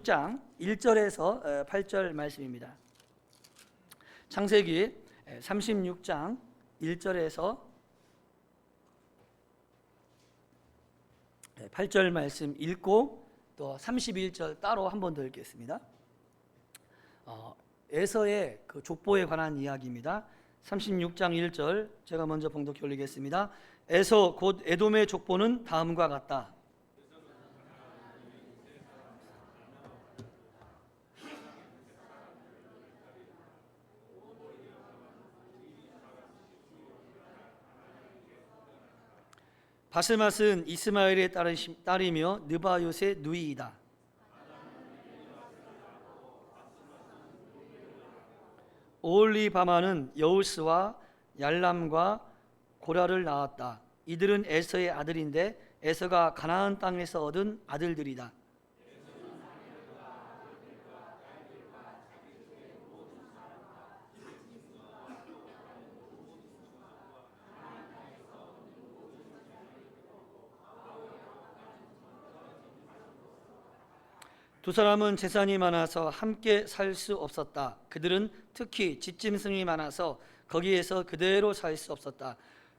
장 1절에서 8절 말씀입니다. 창세기 36장 1절에서 8절 말씀 읽고 또 31절 따로 한 번 더 읽겠습니다. 에서의 그 족보에 관한 이야기입니다. 36장 1절 제가 먼저 봉독해 올리겠습니다. 에서 곧 에돔의 족보는 다음과 같다. 바스맛은 이스마엘의 딸이며 느바요의 누이이다. 오홀리바마는 여우스와 얄람과 고라를 낳았다. 이들은 에서의 아들인데 에서가 가나안 땅에서 얻은 아들들이다. 두 사람은 재산이 많아서 함께 살 수 없었다. 그들은 특히 집짐승이 많아서 거기에서 그대로 살 수 없었다.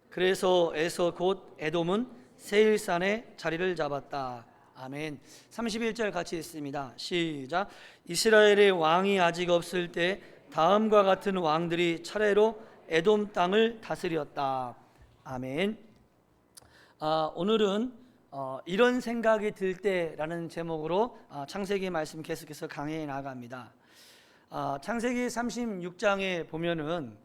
그래서 에서 곧 에돔은 세일산에 자리를 잡았다. 아멘. 31절 같이 읽습니다. 시작. 이스라엘의 왕이 아직 없을 때 다음과 같은 왕들이 차례로 에돔 땅을 다스렸다. 아멘. 오늘은 이런 생각이 들 때라는 제목으로 창세기 말씀 계속해서 강해해 나갑니다. 창세기 36장에 보면은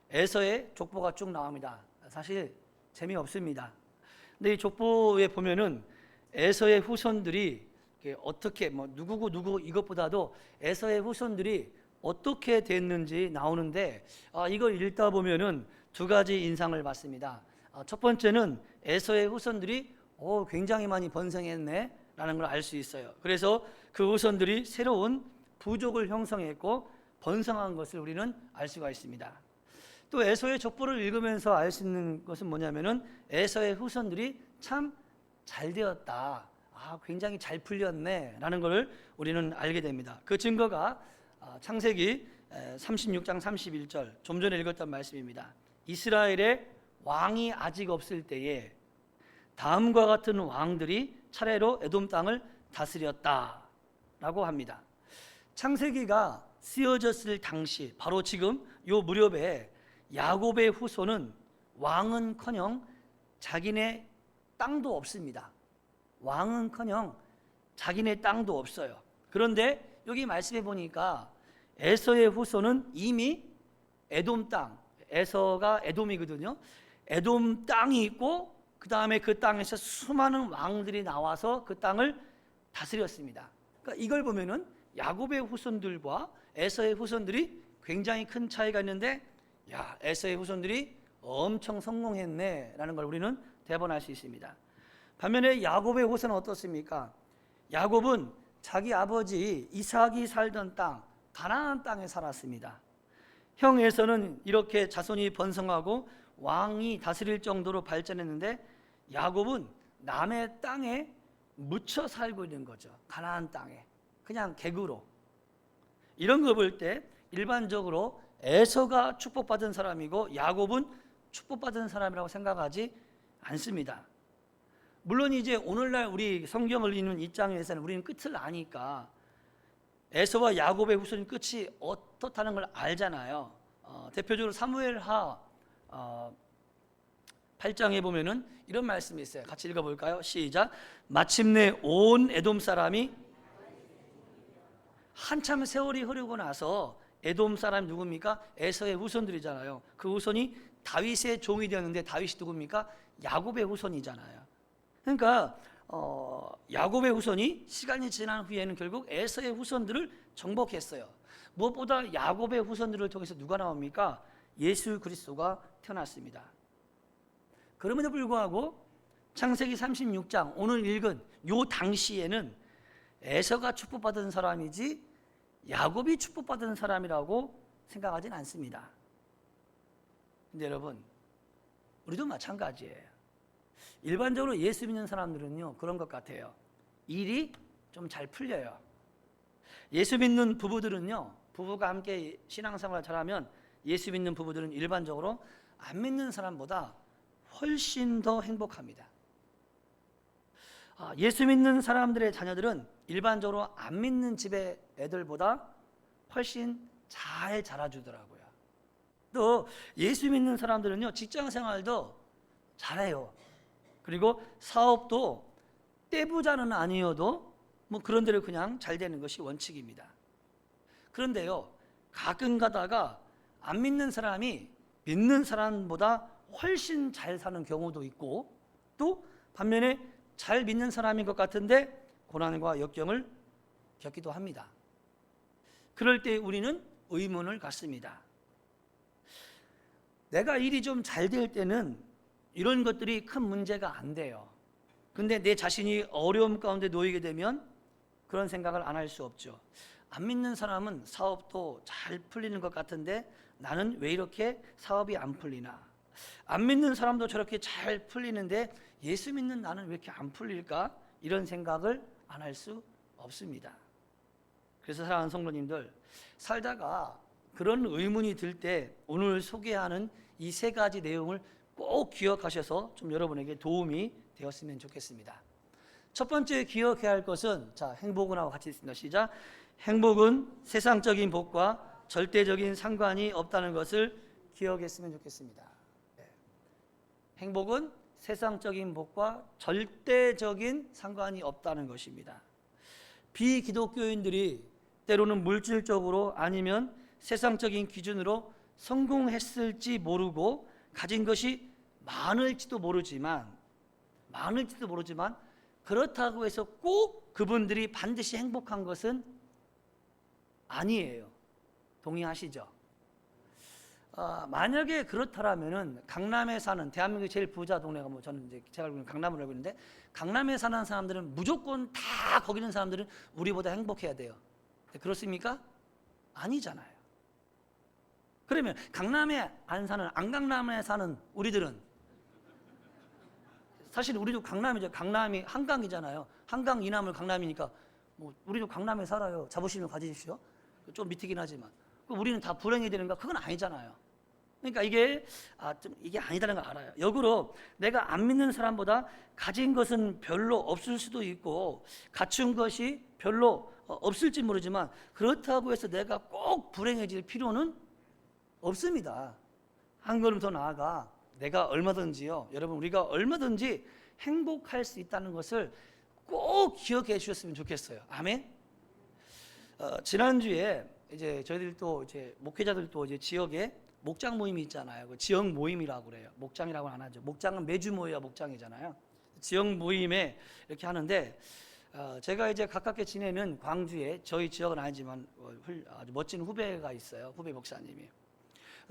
에서의 족보가 쭉 나옵니다. 사실 재미없습니다. 근데 이 족보에 보면은 에서의 후손들이 어떻게 누구고 누구 이것보다도 에서의 후손들이 어떻게 됐는지 나오는데 이걸 읽다 보면은 두 가지 인상을 받습니다. 첫 번째는 에서의 후손들이 굉장히 많이 번성했네 라는 걸 알 수 있어요. 그래서 그 후손들이 새로운 부족을 형성했고 번성한 것을 우리는 알 수가 있습니다. 또 에서의 족보를 읽으면서 알 수 있는 것은 뭐냐면은 에서의 후손들이 참 잘 되었다, 굉장히 잘 풀렸네 라는 것을 우리는 알게 됩니다. 그 증거가 창세기 36장 31절 좀 전에 읽었던 말씀입니다. 이스라엘의 왕이 아직 없을 때에 다음과 같은 왕들이 차례로 에돔 땅을 다스렸다 라고 합니다. 창세기가 쓰여졌을 당시 바로 지금 요 무렵에 야곱의 후손은 왕은커녕 자기네 땅도 없습니다. 왕은커녕 자기네 땅도 없어요. 그런데 여기 말씀해 보니까 에서의 후손은 이미 에돔 땅, 에서가 에돔이거든요. 에돔 땅이 있고 그 다음에 그 땅에서 수많은 왕들이 나와서 그 땅을 다스렸습니다. 그러니까 이걸 보면은 야곱의 후손들과 에서의 후손들이 굉장히 큰 차이가 있는데, 에서의 후손들이 엄청 성공했네 라는 걸 우리는 대본할 수 있습니다. 반면에 야곱의 후손은 어떻습니까? 야곱은 자기 아버지 이삭이 살던 땅 가나안 땅에 살았습니다. 형 에서는 이렇게 자손이 번성하고 왕이 다스릴 정도로 발전했는데 야곱은 남의 땅에 묻혀 살고 있는 거죠. 가나안 땅에 그냥 객으로. 이런 거 볼 때 일반적으로 에서가 축복받은 사람이고 야곱은 축복받은 사람이라고 생각하지 않습니다. 물론 이제 오늘날 우리 성경을 읽는 입장에서는 우리는 끝을 아니까 에서와 야곱의 후손 끝이 어떻다는 걸 알잖아요. 대표적으로 사무엘하 8장에 보면은 이런 말씀이 있어요. 같이 읽어볼까요? 시작. 마침내 온 에돔 사람이, 한참 세월이 흐르고 나서 에돔 사람이 누굽니까? 에서의 후손들이잖아요. 그 후손이 다윗의 종이 되었는데 다윗이 누굽니까? 야곱의 후손이잖아요. 그러니까 야곱의 후손이 시간이 지난 후에는 결국 에서의 후손들을 정복했어요. 무엇보다 야곱의 후손들을 통해서 누가 나옵니까? 예수 그리스도가 태어났습니다. 그럼에도 불구하고 창세기 36장 오늘 읽은 요 당시에는 에서가 축복받은 사람이지 야곱이 축복받은 사람이라고 생각하진 않습니다. 근데 여러분, 우리도 마찬가지예요. 일반적으로 예수 믿는 사람들은요 그런 것 같아요. 일이 좀 잘 풀려요. 예수 믿는 부부들은요, 부부가 함께 신앙생활을 잘하면 예수 믿는 부부들은 일반적으로 안 믿는 사람보다 훨씬 더 행복합니다. 예수 믿는 사람들의 자녀들은 일반적으로 안 믿는 집의 애들보다 훨씬 잘 자라주더라고요. 또 예수 믿는 사람들은요, 직장 생활도 잘해요. 그리고 사업도 떼부자는 아니어도 뭐 그런 대로 그냥 잘 되는 것이 원칙입니다. 그런데요, 가끔 가다가 안 믿는 사람이 믿는 사람보다 훨씬 잘 사는 경우도 있고, 또 반면에 잘 믿는 사람인 것 같은데 고난과 역경을 겪기도 합니다. 그럴 때 우리는 의문을 갖습니다. 내가 일이 좀 잘 될 때는 이런 것들이 큰 문제가 안 돼요. 근데 내 자신이 어려움 가운데 놓이게 되면 그런 생각을 안 할 수 없죠. 안 믿는 사람은 사업도 잘 풀리는 것 같은데 나는 왜 이렇게 사업이 안 풀리나? 안 믿는 사람도 저렇게 잘 풀리는데 예수 믿는 나는 왜 이렇게 안 풀릴까? 이런 생각을 안 할 수 없습니다. 그래서 사랑하는 성도님들, 살다가 그런 의문이 들 때 오늘 소개하는 이 세 가지 내용을 꼭 기억하셔서 좀 여러분에게 도움이 되었으면 좋겠습니다. 첫 번째 기억해야 할 것은, 자, 행복은 하고 같이 있습니다. 시작. 행복은 세상적인 복과 절대적인 상관이 없다는 것을 기억했으면 좋겠습니다. 행복은 세상적인 복과 절대적인 상관이 없다는 것입니다. 비기독교인들이 때로는 물질적으로 아니면 세상적인 기준으로 성공했을지 모르고 가진 것이 많을지도 모르지만 그렇다고 해서 꼭 그분들이 반드시 행복한 것은 아니에요. 동의하시죠? 만약에 그렇다라면은 강남에 사는, 대한민국 제일 부자 동네가 뭐 저는 이제 제가 알고 있는 강남을 알고 있는데, 강남에 사는 사람들은 무조건 다 거기 있는 사람들은 우리보다 행복해야 돼요. 그렇습니까? 아니잖아요. 그러면 강남에 안 사는, 안 강남에 사는 우리들은, 사실 우리도 강남이죠. 강남이 한강이잖아요. 한강 이남을 강남이니까 뭐 우리도 강남에 살아요. 자부심을 가지십시오. 좀 밑이긴 하지만 우리는 다 불행이 되는가? 그건 아니잖아요. 그러니까 이게 이게 아니다는 걸 알아요. 역으로 내가 안 믿는 사람보다 가진 것은 별로 없을 수도 있고 갖춘 것이 별로 없을지 모르지만 그렇다고 해서 내가 꼭 불행해질 필요는 없습니다. 한 걸음 더 나아가 내가 얼마든지요, 여러분, 우리가 얼마든지 행복할 수 있다는 것을 꼭 기억해 주셨으면 좋겠어요. 아멘. 지난주에 이제 저희들도 이제 목회자들도 이제 지역에 목장 모임이 있잖아요. 그 지역 모임이라고 그래요. 목장이라고는 안 하죠. 목장은 매주 모여야 목장이잖아요. 지역 모임에 이렇게 하는데, 제가 이제 가깝게 지내는 광주에, 저희 지역은 아니지만 아주 멋진 후배가 있어요. 후배 목사님이.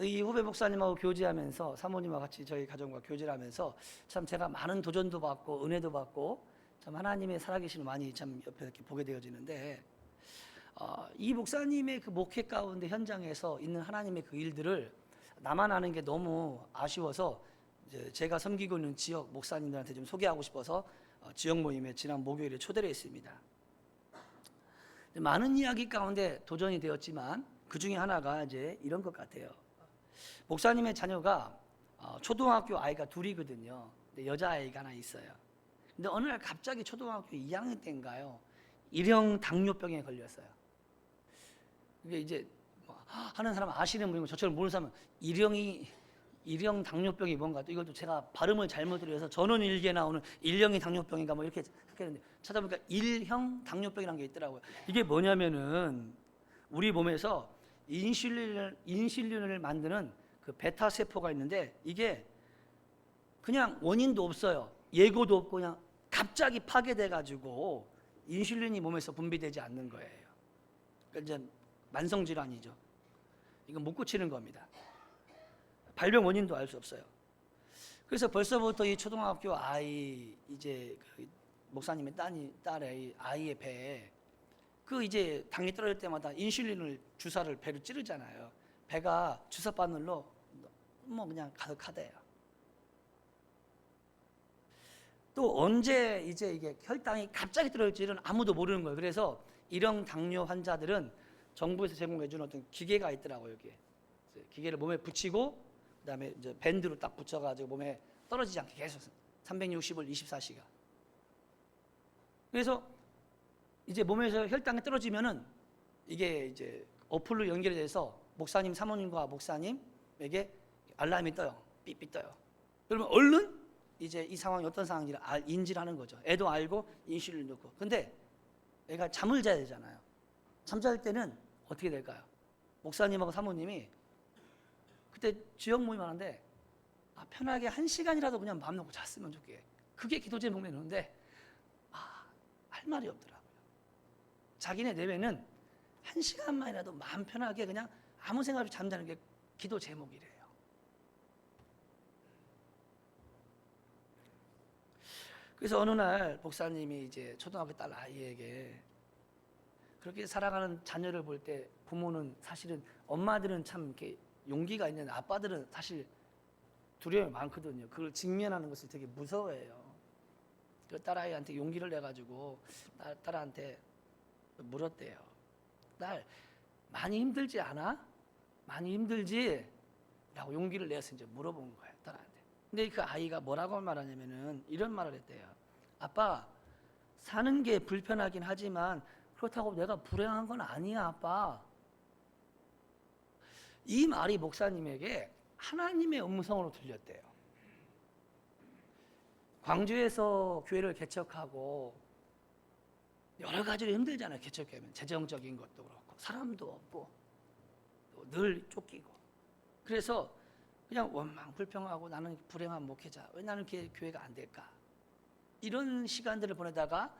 이 후배 목사님하고 교제하면서, 사모님과 같이 저희 가정과 교제를 하면서 참 제가 많은 도전도 받고 은혜도 받고 참 하나님의 살아계심을 많이 참 옆에 이렇게 보게 되어지는데, 이 목사님의 그 목회 가운데 현장에서 있는 하나님의 그 일들을 나만 아는 게 너무 아쉬워서 이제 제가 섬기고 있는 지역 목사님들한테 좀 소개하고 싶어서 지역 모임에 지난 목요일에 초대를 했습니다. 많은 이야기 가운데 도전이 되었지만 그 중에 하나가 이제 이런 것 같아요. 목사님의 자녀가 초등학교 아이가 둘이거든요. 근데 여자아이가 하나 있어요. 근데 어느 날 갑자기 초등학교 2학년 때인가요? 일형 당뇨병에 걸렸어요. 이게 이제 하는 사람 아시는 분이고 저처럼 모르는 사람은 일형 당뇨병이 뭔가, 또 이것도 제가 발음을 잘못 들어서 전원일기에 나오는 일형이 당뇨병인가 뭐 이렇게 했는데 찾아보니까 일형 당뇨병이라는 게 있더라고요. 이게 뭐냐면은 우리 몸에서 인슐린을 만드는 그 베타 세포가 있는데 이게 그냥 원인도 없어요. 예고도 없고 그냥 갑자기 파괴돼 가지고 인슐린이 몸에서 분비되지 않는 거예요. 그러니까 이제 만성 질환이죠. 이건 못 고치는 겁니다. 발병 원인도 알 수 없어요. 그래서 벌써부터 이 초등학교 아이, 이제 그 목사님의 딸의 아이의 배에 그 이제 당이 떨어질 때마다 인슐린을 주사를 배로 찌르잖아요. 배가 주사 바늘로 뭐 그냥 가득하대요. 또 언제 이제 이게 혈당이 갑자기 떨어질지는 아무도 모르는 거예요. 그래서 1형 당뇨 환자들은 정부에서 제공해 주는 어떤 기계가 있더라고요. 여기에 기계를 몸에 붙이고 그다음에 이제 밴드로 딱 붙여가지고 몸에 떨어지지 않게 계속 360을 24시간. 그래서 이제 몸에서 혈당이 떨어지면은 이게 이제 어플로 연결이 돼서 목사님, 사모님과 목사님에게 알람이 떠요. 삐삐 떠요. 그러면 얼른 이제 이 상황이 어떤 상황인지 인지를 하는 거죠. 애도 알고 인슐린 넣고. 근데 애가 잠을 자야 되잖아요. 잠잘 때는 어떻게 될까요? 목사님하고 사모님이 그때 지역 모임 하는데 편하게 1시간이라도 그냥 마음 놓고 잤으면 좋게. 그게 기도 제목에 넣는데 할 말이 없더라고요. 자기네 내외는 1시간만이라도 마음 편하게 그냥 아무 생각 없이 잠자는 게 기도 제목이래요. 그래서 어느 날 목사님이 이제 초등학교 딸 아이에게 그렇게 살아가는 자녀를 볼 때 부모는 사실은 엄마들은 참 이렇게 용기가 있는 아빠들은 사실 두려움이 많거든요. 그걸 직면하는 것을 되게 무서워해요. 그 딸아이한테 용기를 내가지고 딸한테 물었대요. 딸 많이 힘들지 않아? 많이 힘들지? 라고 용기를 내서 이제 물어본 거예요, 딸한테. 근데 그 아이가 뭐라고 말하냐면은 이런 말을 했대요. 아빠, 사는 게 불편하긴 하지만 그렇다고 내가 불행한 건 아니야, 아빠. 이 말이 목사님에게 하나님의 음성으로 들렸대요. 광주에서 교회를 개척하고 여러 가지로 힘들잖아요. 개척하면 재정적인 것도 그렇고 사람도 없고 또 늘 쫓기고. 그래서 그냥 원망 불평하고 나는 불행한 목회자, 왜 나는 교회가 안 될까? 이런 시간들을 보내다가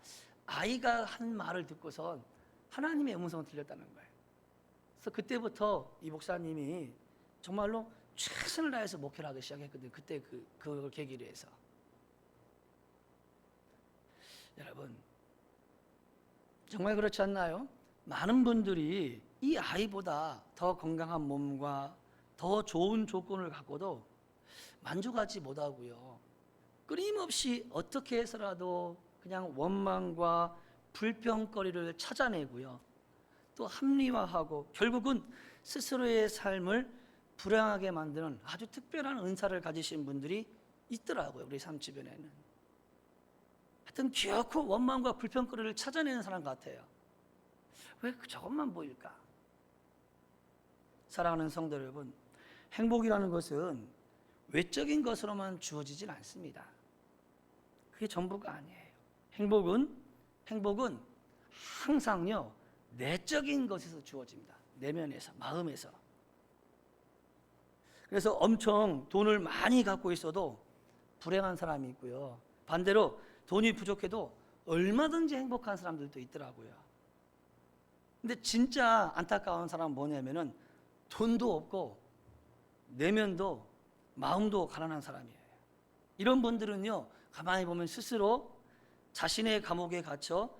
아이가 한 말을 듣고선 하나님의 음성을 들렸다는 거예요. 그래서 그때부터 이 목사님이 정말로 최선을 다해서 목회를 하기 시작했거든요. 그때 그걸 계기로 해서. 여러분, 정말 그렇지 않나요? 많은 분들이 이 아이보다 더 건강한 몸과 더 좋은 조건을 갖고도 만족하지 못하고요. 끊임없이 어떻게 해서라도 그냥 원망과 불평거리를 찾아내고요. 또 합리화하고 결국은 스스로의 삶을 불행하게 만드는 아주 특별한 은사를 가지신 분들이 있더라고요. 우리 삶 주변에는. 하여튼 기어코 원망과 불평거리를 찾아내는 사람 같아요. 왜 저것만 보일까? 사랑하는 성도 여러분, 행복이라는 것은 외적인 것으로만 주어지진 않습니다. 그게 전부가 아니에요. 행복은 항상요 내적인 것에서 주어집니다. 내면에서, 마음에서. 그래서 엄청 돈을 많이 갖고 있어도 불행한 사람이 있고요. 반대로 돈이 부족해도 얼마든지 행복한 사람들도 있더라고요. 근데 진짜 안타까운 사람은 뭐냐면은 돈도 없고 내면도 마음도 가난한 사람이에요. 이런 분들은요, 가만히 보면 스스로 자신의 감옥에 갇혀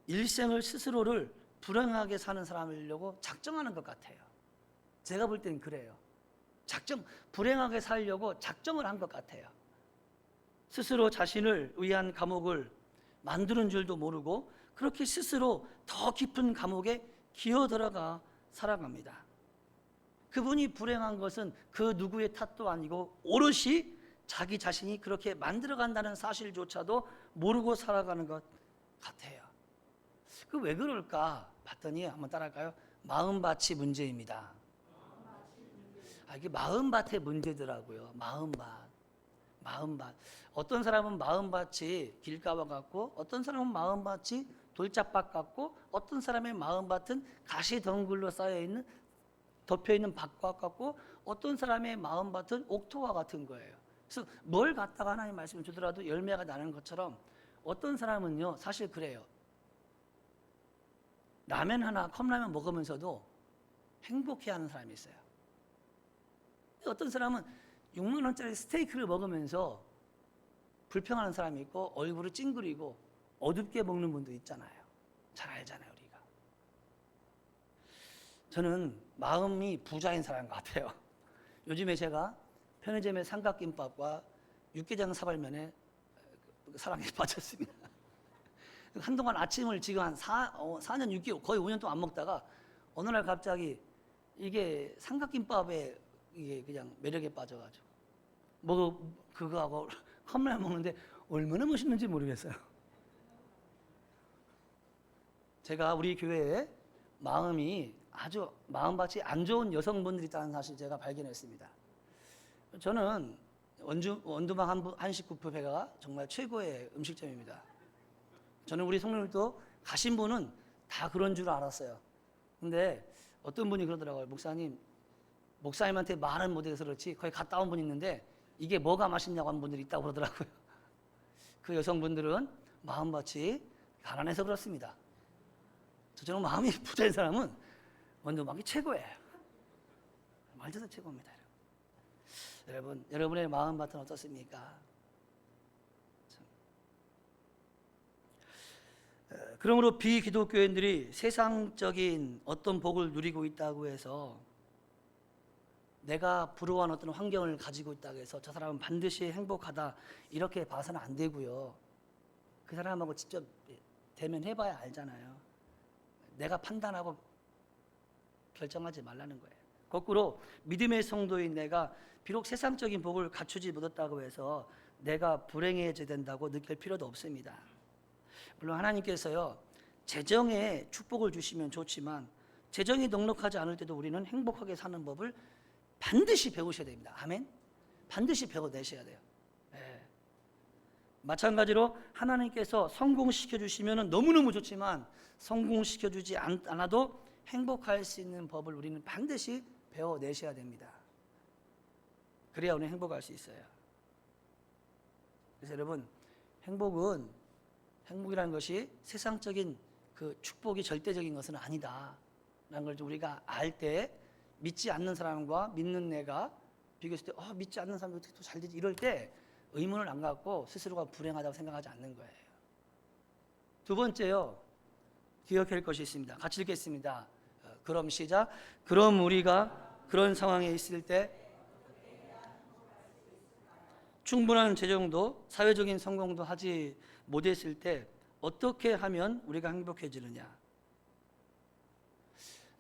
일생을 스스로를 불행하게 사는 사람이려고 작정하는 것 같아요. 제가 볼 때는 그래요. 불행하게 살려고 작정을 한 것 같아요. 스스로 자신을 위한 감옥을 만드는 줄도 모르고 그렇게 스스로 더 깊은 감옥에 기어 들어가 살아갑니다. 그분이 불행한 것은 그 누구의 탓도 아니고 오롯이 자기 자신이 그렇게 만들어간다는 사실조차도 모르고 살아가는 것 같아요. 그 왜 그럴까 봤더니 한번 따라할까요? 마음밭이 문제입니다. 이게 마음밭의 문제더라고요. 마음밭. 어떤 사람은 마음밭이 길가와 같고 어떤 사람은 마음밭이 돌짝밭 같고 어떤 사람의 마음밭은 가시덩굴로 쌓여있는 덮여있는 밭과 같고 어떤 사람의 마음밭은 옥토와 같은 거예요. 그래서 뭘 갖다가 하나님 말씀을 주더라도 열매가 나는 것처럼 어떤 사람은요 사실 그래요. 라면 하나 컵라면 먹으면서도 행복해하는 사람이 있어요. 어떤 사람은 6만 원짜리 스테이크를 먹으면서 불평하는 사람이 있고 얼굴을 찡그리고 어둡게 먹는 분도 있잖아요. 잘 알잖아요, 우리가. 저는 마음이 부자인 사람 같아요. 요즘에 제가 편의점의 삼각김밥과 육개장 사발면에 사랑에 빠졌습니다. 한동안 아침을 지금 한 4년 6개월 거의 5년 동안 안 먹다가 어느 날 갑자기 이게 삼각김밥에 이게 그냥 매력에 빠져가지고 그거하고 컵라면 먹는데 얼마나 맛있는지 모르겠어요. 제가 우리 교회에 마음밭이 안 좋은 여성분들이 있다는 사실 제가 발견했습니다. 저는 원두막 한식뷔페가 정말 최고의 음식점입니다. 저는 우리 성도님도 가신 분은 다 그런 줄 알았어요. 근데 어떤 분이 그러더라고요. 목사님한테 말은 못해서 그렇지 거기 갔다 온 분이 있는데 이게 뭐가 맛있냐고 하는 분들이 있다고 그러더라고요. 그 여성분들은 마음밭이 가난해서 그렇습니다. 저처럼 마음이 부자인 사람은 원두막이 최고예요. 말 그대로 최고입니다. 여러분의 마음밭은 어떻습니까? 그러므로 비기독교인들이 세상적인 어떤 복을 누리고 있다고 해서 내가 부러워하는 어떤 환경을 가지고 있다고 해서 저 사람은 반드시 행복하다 이렇게 봐서는 안 되고요. 그 사람하고 직접 대면해봐야 알잖아요. 내가 판단하고 결정하지 말라는 거예요. 거꾸로 믿음의 성도인 내가 비록 세상적인 복을 갖추지 못했다고 해서 내가 불행해져야 된다고 느낄 필요도 없습니다. 물론 하나님께서요 재정에 축복을 주시면 좋지만 재정이 넉넉하지 않을 때도 우리는 행복하게 사는 법을 반드시 배우셔야 됩니다. 아멘? 반드시 배워내셔야 돼요. 네. 마찬가지로 하나님께서 성공시켜 주시면 너무너무 좋지만 성공시켜 주지 않아도 행복할 수 있는 법을 우리는 반드시 배워내셔야 됩니다. 그래야 우리는 행복할 수 있어요. 그래서 여러분 행복이라는 것이 세상적인 그 축복이 절대적인 것은 아니다 라는 걸 우리가 알 때 믿지 않는 사람과 믿는 내가 비교했을 때 믿지 않는 사람이 어떻게 또 잘 되지 이럴 때 의문을 안 갖고 스스로가 불행하다고 생각하지 않는 거예요. 두 번째요 기억할 것이 있습니다. 같이 읽겠습니다. 그럼 시작. 그럼 우리가 그런 상황에 있을 때 충분한 재정도 사회적인 성공도 하지 못했을 때 어떻게 하면 우리가 행복해지느냐.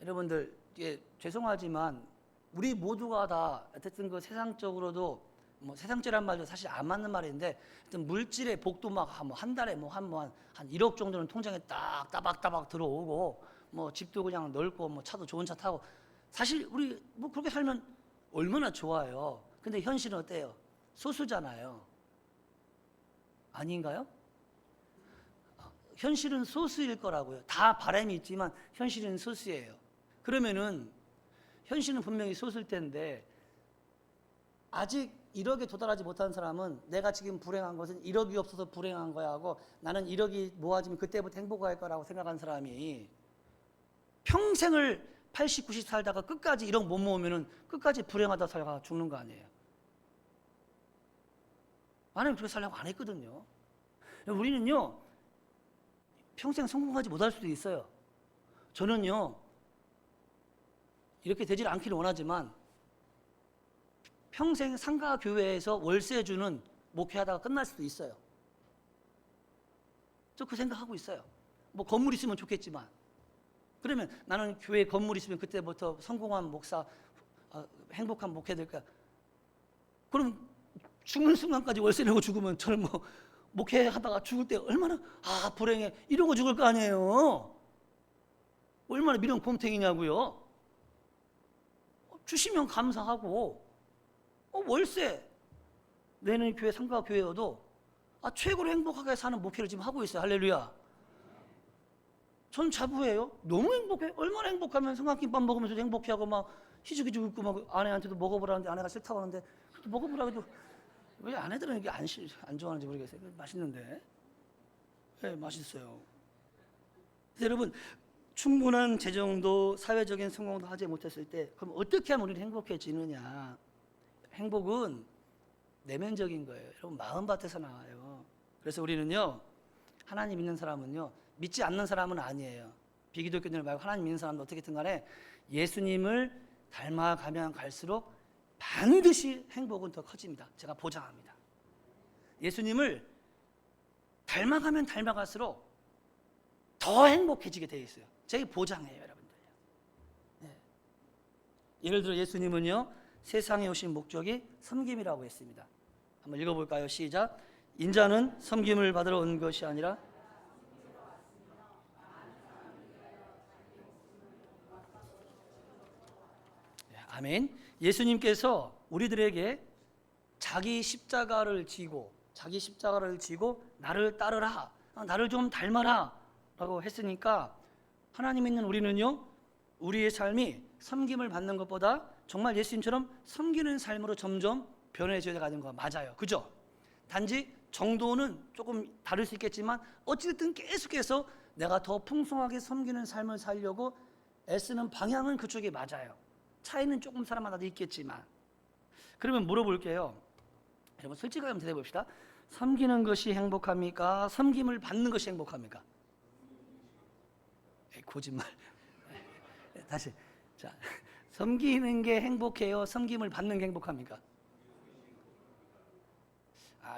여러분들 죄송하지만 우리 모두가 다 어쨌든 그 세상적으로도 세상적이란 말도 사실 안 맞는 말인데 하여튼 물질의 복도 막 한 달에 한 1억 정도는 통장에 딱 따박따박 들어오고 집도 그냥 넓고 차도 좋은 차 타고 사실 우리 그렇게 살면 얼마나 좋아요. 근데 현실은 어때요? 소수잖아요. 아닌가요? 현실은 소수일 거라고요. 다 바람이 있지만 현실은 소수예요. 그러면은 현실은 분명히 소수일 텐데 아직 1억에 도달하지 못한 사람은 내가 지금 불행한 것은 1억이 없어서 불행한 거야 하고 나는 1억이 모아지면 그때부터 행복할 거라고 생각한 사람이 평생을 80, 90 살다가 끝까지 1억 못 모으면은 끝까지 불행하다 살다가 죽는 거 아니에요. 나는 그렇게 살려고 안 했거든요. 우리는요 평생 성공하지 못할 수도 있어요. 저는요 이렇게 되질 않기를 원하지만 평생 상가 교회에서 월세 주는 목회하다가 끝날 수도 있어요. 저 그 생각하고 있어요. 건물 있으면 좋겠지만 그러면 나는 교회 건물 있으면 그때부터 성공한 목사 행복한 목회 될까? 그럼 죽는 순간까지 월세 내고 죽으면 저는 목회하다가 죽을 때 얼마나 불행해 이러고 죽을 거 아니에요. 얼마나 미련 곰탱이냐고요. 주시면 감사하고 월세 내는 교회 상가 교회여도 최고로 행복하게 사는 목회를 지금 하고 있어요. 할렐루야. 전 자부해요. 너무 행복해. 얼마나 행복하면 삼각김밥 먹으면서도 행복해하고 희죽희죽 웃고 아내한테도 먹어보라는데 아내가 싫다고 하는데 먹어보라고 해도 왜 아내들은 이게 안 좋아하는지 모르겠어요. 맛있는데. 네, 맛있어요. 여러분 충분한 재정도 사회적인 성공도 하지 못했을 때 그럼 어떻게 하면 우리는 행복해지느냐. 행복은 내면적인 거예요. 여러분 마음밭에서 나와요. 그래서 우리는요 하나님 믿는 사람은요 믿지 않는 사람은 아니에요. 비기독교인들 말고 하나님 믿는 사람도 어떻게든 간에 예수님을 닮아가면 갈수록 반드시 행복은 더 커집니다. 제가 보장합니다. 예수님을 닮아가면 닮아갈수록 더 행복해지게 되어 있어요. 제 보장이에요, 여러분들. 네. 예를 들어 예수님은요, 세상에 오신 목적이 섬김이라고 했습니다. 한번 읽어볼까요? 시작. 인자는 섬김을 받으러 온 것이 아니라 아멘. 예수님께서 우리들에게 자기 십자가를 지고 나를 따르라, 나를 좀 닮아라 라고 했으니까 하나님 믿는 우리는요, 우리의 삶이 섬김을 받는 것보다 정말 예수님처럼 섬기는 삶으로 점점 변해져야 가는 거 맞아요. 그죠? 단지 정도는 조금 다를 수 있겠지만 어찌됐든 계속해서 내가 더 풍성하게 섬기는 삶을 살려고 애쓰는 방향은 그쪽이 맞아요. 차이는 조금 사람마다 있겠지만. 그러면 물어볼게요. 여러분 솔직하게 한번 대답해 봅시다. 섬기는 것이 행복합니까? 섬김을 받는 것이 행복합니까? 거짓말. 다시. 자, 섬기는 게 행복해요? 섬김을 받는 게 행복합니까?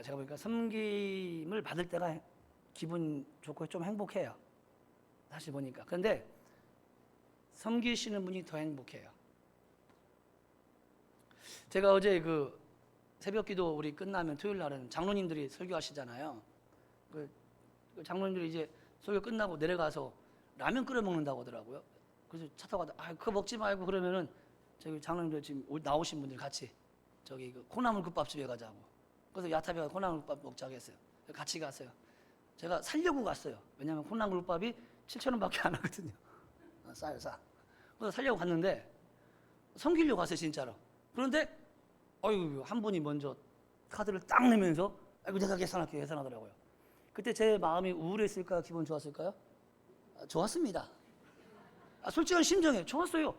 제가 보니까 섬김을 받을 때가 기분 좋고 좀 행복해요. 다시 보니까. 그런데 섬기시는 분이 더 행복해요. 제가 어제 그 새벽기도 우리 끝나면 토요일 날은 장로님들이 설교하시잖아요. 그 장로님들이 이제 설교 끝나고 내려가서 라면 끓여 먹는다고 하더라고요. 그래서 차 타고 가다 그거 먹지 말고 그러면은 저기 장로님들 지금 나오신 분들 같이 저기 그 콩나물국밥집에 가자고. 그래서 야탑에 가서 콩나물국밥 먹자고 했어요. 같이 갔어요. 제가 살려고 갔어요. 왜냐하면 콩나물국밥이 7,000원밖에 안 하거든요. 싸요, 싸. 그래서 살려고 갔는데 섬기려고 갔어요, 진짜로. 그런데 한 분이 먼저 카드를 딱 내면서 내가 계산할게요, 계산하더라고요. 그때 제 마음이 우울했을까요? 기분 좋았을까요? 좋았습니다. 솔직한 심정에 좋았어요.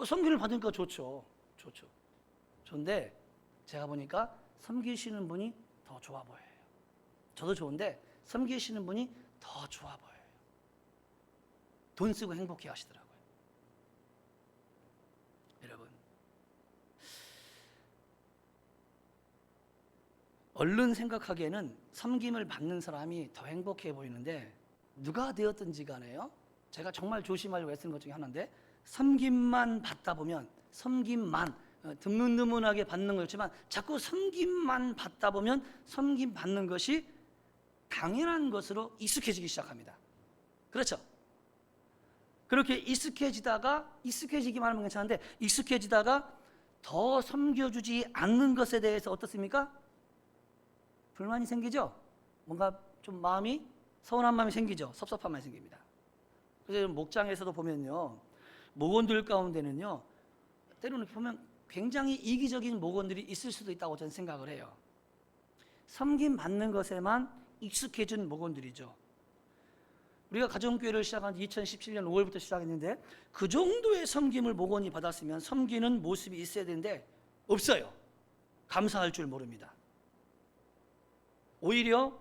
섬기를 받으니까 좋죠. 좋은데 제가 보니까 섬기시는 분이 더 좋아 보여요. 저도 좋은데 섬기시는 분이 더 좋아 보여요. 돈 쓰고 행복해 하시더라고요. 여러분, 얼른 생각하기에는 섬김을 받는 사람이 더 행복해 보이는데 누가 되었든지 간에요, 제가 정말 조심하려고 애쓰는 것 중에 하나인데 섬김만 받다 보면 드문드문하게 받는 거였지만 자꾸 섬김만 받다 보면 섬김 받는 것이 당연한 것으로 익숙해지기 시작합니다. 그렇죠? 그렇게 익숙해지기만 하면 괜찮은데 익숙해지다가 더 섬겨주지 않는 것에 대해서 어떻습니까? 불만이 생기죠? 뭔가 좀 마음이 서운한 마음이 생기죠? 섭섭한 마음이 생깁니다. 그래서 목장에서도 보면요, 목원들 가운데는요, 때로는 보면 굉장히 이기적인 목원들이 있을 수도 있다고 저는 생각을 해요. 섬김 받는 것에만 익숙해진 목원들이죠. 우리가 가정교회를 시작한 2017년 5월부터 시작했는데 그 정도의 섬김을 목원이 받았으면 섬기는 모습이 있어야 되는데 없어요. 감사할 줄 모릅니다. 오히려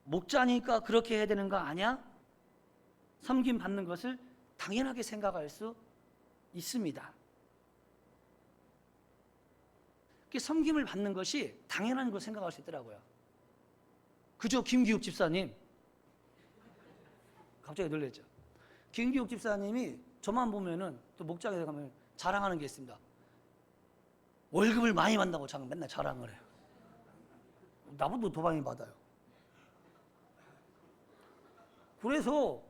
목자니까 그렇게 해야 되는 거 아니야? 섬김 받는 것을 당연하게 생각할 수 있습니다. 섬김을 받는 것이 당연한 걸 생각할 수 있더라고요. 그죠, 김기욱 집사님? 갑자기 놀랬죠. 김기욱 집사님이 저만 보면은 또 목장에 가면 자랑하는 게 있습니다. 월급을 많이 받는다고 맨날 자랑을 해요. 나보다 더 많이 받아요. 그래서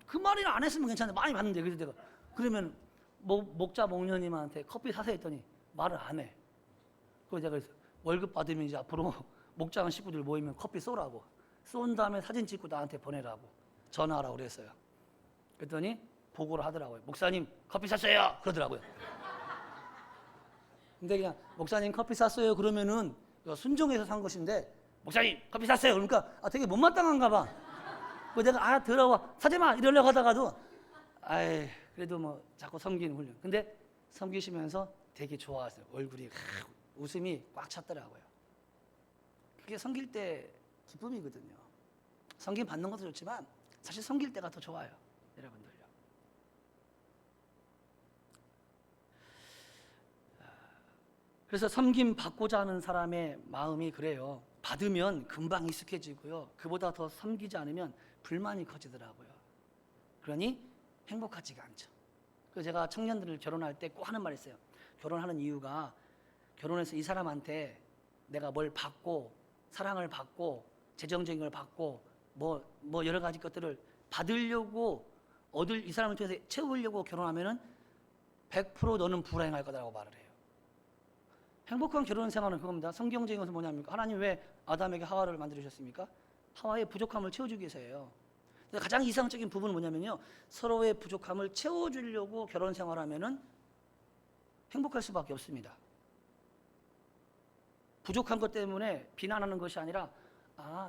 그 말이나 안 했으면 괜찮은데 많이 받는데, 그래서 내가 그러면 목자 목녀님한테 커피 사세요 했더니 말을 안 해. 그래서 내가 그래서 월급 받으면 이제 앞으로 목장 식구들 모이면 커피 쏘라고, 쏜 다음에 사진 찍고 나한테 보내라고 전화하라고 그랬어요. 그랬더니 보고를 하더라고요. 목사님 커피 샀어요 그러더라고요. 근데 그냥 목사님 커피 샀어요 그러면은 순종해서 산 것인데 목사님 커피 샀어요 그러니까 되게 못마땅한가 봐. 그래서 내가 들어와 사지마 이러려고 하다가도 그래도 뭐 자꾸 섬기는 훈련. 근데 섬기시면서 되게 좋아하세요. 얼굴이 웃음이 꽉 찼더라고요. 그게 섬길 때 기쁨이거든요. 섬김 받는 것도 좋지만 사실 섬길 때가 더 좋아요, 여러분들요. 그래서 섬김 받고자 하는 사람의 마음이 그래요. 받으면 금방 익숙해지고요. 그보다 더 섬기지 않으면 불만이 커지더라고요. 그러니 행복하지가 않죠. 그래서 제가 청년들을 결혼할 때 꼭 하는 말이 있어요. 결혼하는 이유가 결혼해서 이 사람한테 내가 뭘 받고 사랑을 받고 재정적인 걸 받고 뭐 여러 가지 것들을 받으려고 이 사람을 통해서 채우려고 결혼하면은 100% 너는 불행할 거다라고 말을 해요. 행복한 결혼 생활은 그겁니다. 성경적인 것은 뭐냐면 하나님 왜 아담에게 하와를 만들으셨습니까? 하와의 부족함을 채워주기 위해서예요. 가장 이상적인 부분은 뭐냐면요, 서로의 부족함을 채워주려고 결혼 생활하면은 행복할 수밖에 없습니다. 부족한 것 때문에 비난하는 것이 아니라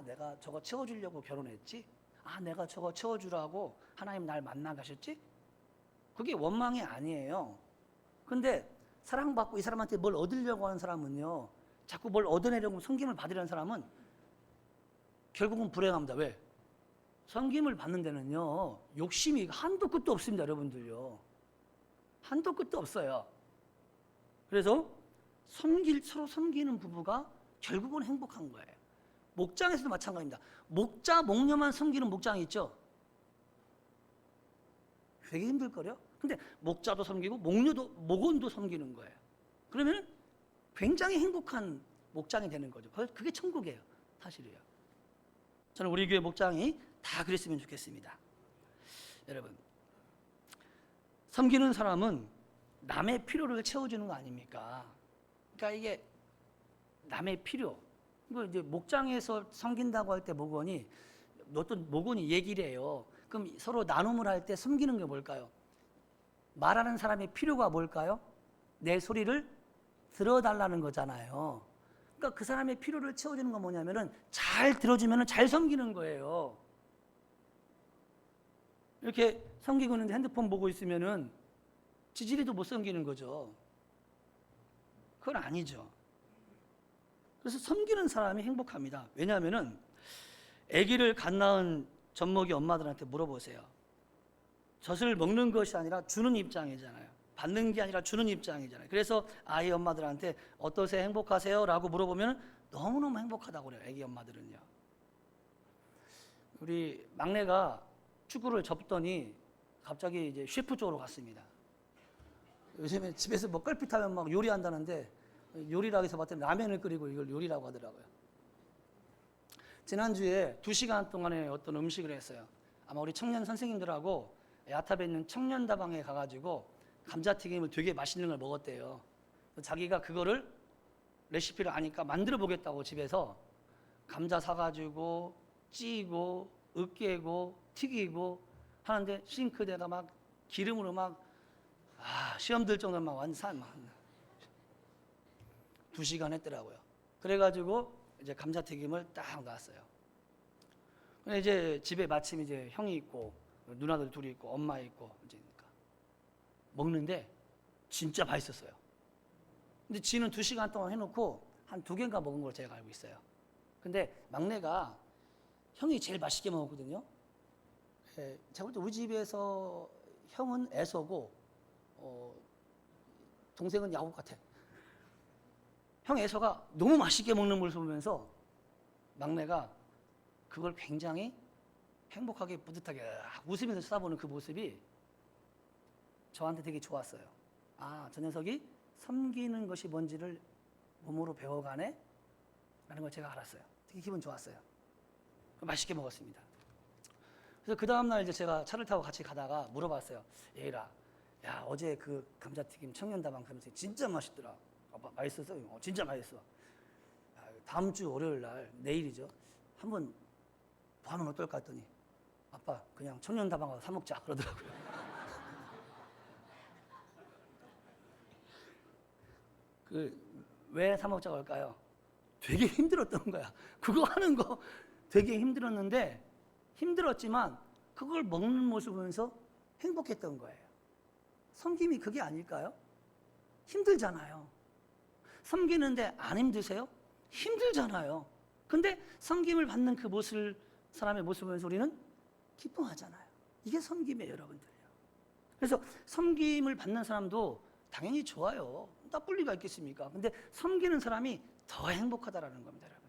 내가 저거 채워주려고 결혼했지? 내가 저거 채워주라고 하나님 날 만나게 하셨지? 그게 원망이 아니에요. 근데 사랑받고 이 사람한테 뭘 얻으려고 하는 사람은요, 자꾸 뭘 얻어내려고 섬김을 받으려는 사람은 결국은 불행합니다. 왜? 섬김을 받는 데는요, 욕심이 한도 끝도 없습니다. 여러분들요, 한도 끝도 없어요. 그래서 서로 섬기는 부부가 결국은 행복한 거예요. 목장에서도 마찬가지입니다. 목녀만 섬기는 목장이 있죠. 되게 힘들거려. 근데 목자도 섬기고 목원도 섬기는 거예요. 그러면 굉장히 행복한 목장이 되는 거죠. 그게 천국이에요. 사실이에요. 저는 우리 교회 목장이 다 그랬으면 좋겠습니다. 여러분, 섬기는 사람은 남의 필요를 채워주는 거 아닙니까? 그러니까 이게 남의 필요. 이거 이제 목장에서 섬긴다고 할 때 어떤 목원이 얘기를 해요. 그럼 서로 나눔을 할 때 섬기는 게 뭘까요? 말하는 사람의 필요가 뭘까요? 내 소리를 들어달라는 거잖아요. 그러니까 그 사람의 필요를 채워주는 건 뭐냐면은 잘 들어주면은 잘 섬기는 거예요. 이렇게 섬기고 있는데 핸드폰 보고 있으면은 지지리도 못 섬기는 거죠. 그건 아니죠. 그래서 섬기는 사람이 행복합니다. 왜냐하면은 아기를 갓 낳은 젖먹이 엄마들한테 물어보세요. 젖을 먹는 것이 아니라 주는 입장이잖아요. 받는 게 아니라 주는 입장이잖아요. 그래서 아이 엄마들한테 어떠세요? 행복하세요? 라고 물어보면 너무너무 행복하다고 그래요. 아기 엄마들은요. 우리 막내가 축구를 접더니 갑자기 이제 셰프 쪽으로 갔습니다. 요즘에 집에서 뭐 껄핏하면 막 요리한다는데, 요리라고 해서 봤더니 라면을 끓이고 이걸 요리라고 하더라고요. 지난주에 2시간 동안에 어떤 음식을 했어요. 아마 우리 청년 선생님들하고 야탑에 있는 청년다방에 가가지고 감자튀김을 되게 맛있는 걸 먹었대요. 자기가 그거를 레시피를 아니까 만들어 보겠다고 집에서 감자 사가지고 찌고 으깨고 튀기고 하는데 싱크대가 막 기름으로 막 시험 들 정도로 막 완산 2시간 했더라고요. 그래가지고 이제 감자튀김을 딱 놨어요. 근데 이제 집에 마침 이제 형이 있고 누나들 둘이 있고 엄마 있고 이제니까 먹는데 진짜 맛있었어요. 근데 지는 2시간 동안 해놓고 한 2개인가 먹은 걸 제가 알고 있어요. 근데 막내가 형이 제일 맛있게 먹었거든요. 제가 볼 때 우리 집에서 형은 애서고 동생은 야구 같아. 형 애서가 너무 맛있게 먹는 모습을 보면서 막내가 그걸 굉장히 행복하게 뿌듯하게 웃으면서 쳐다보는 그 모습이 저한테 되게 좋았어요. 저 녀석이 섬기는 것이 뭔지를 몸으로 배워가네? 라는 걸 제가 알았어요. 되게 기분 좋았어요. 맛있게 먹었습니다. 그래서 그 다음날 이제 제가 차를 타고 같이 가다가 물어봤어요. 얘들아, 야, 어제 그 감자튀김 청년다방 감자튀김 진짜 맛있더라. 아빠 맛있었어? 진짜 맛있어. 다음 주 월요일 날, 내일이죠. 한번 뭐 하면 어떨까 했더니 아빠 그냥 청년다방 가서 사 먹자 그러더라고요. 왜 사 먹자고 할까요? 되게 힘들었던 거야. 그거 하는 거 되게 힘들었는데 힘들었지만 그걸 먹는 모습을 보면서 행복했던 거예요. 섬김이 그게 아닐까요? 힘들잖아요. 섬기는데 안 힘드세요? 힘들잖아요. 근데 섬김을 받는 그 모습을, 사람의 모습을 보면서 우리는 기뻐하잖아요. 이게 섬김이에요, 여러분들요. 그래서 섬김을 받는 사람도 당연히 좋아요. 나쁠 리가 있겠습니까? 근데 섬기는 사람이 더 행복하다라는 겁니다, 여러분들요.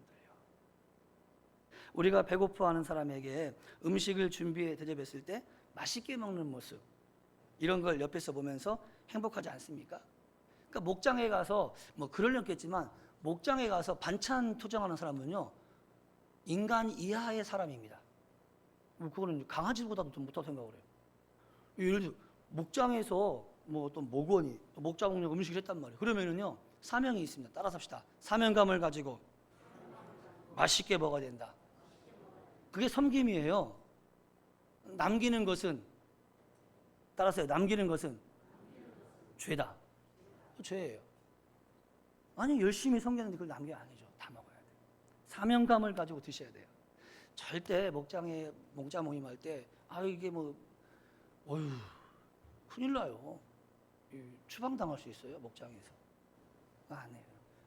우리가 배고파하는 사람에게 음식을 준비해 대접했을 때 맛있게 먹는 모습, 이런 걸 옆에서 보면서 행복하지 않습니까? 그러니까 목장에 가서 뭐 그러려겠지만 목장에 가서 반찬 투정하는 사람은요 인간 이하의 사람입니다. 그거는 강아지보다도 좀 못하다고 생각을 해요. 예를 들어 목장에서 뭐 어떤 목원이 목장 먹는 음식을 했단 말이에요. 그러면은요 사명이 있습니다. 따라 삽시다. 사명감을 가지고 맛있게 먹어야 된다. 그게 섬김이에요. 남기는 것은, 따라서요, 남기는 것은 죄다. 죄예요. 아니 열심히 섬겼는데 그걸 남겨 아니죠. 다 먹어야 돼요. 사명감을 가지고 드셔야 돼요. 절대 목장 모임할 때 이게 뭐 어휴 큰일 나요. 추방당할 수 있어요. 목장에서. 안 해요.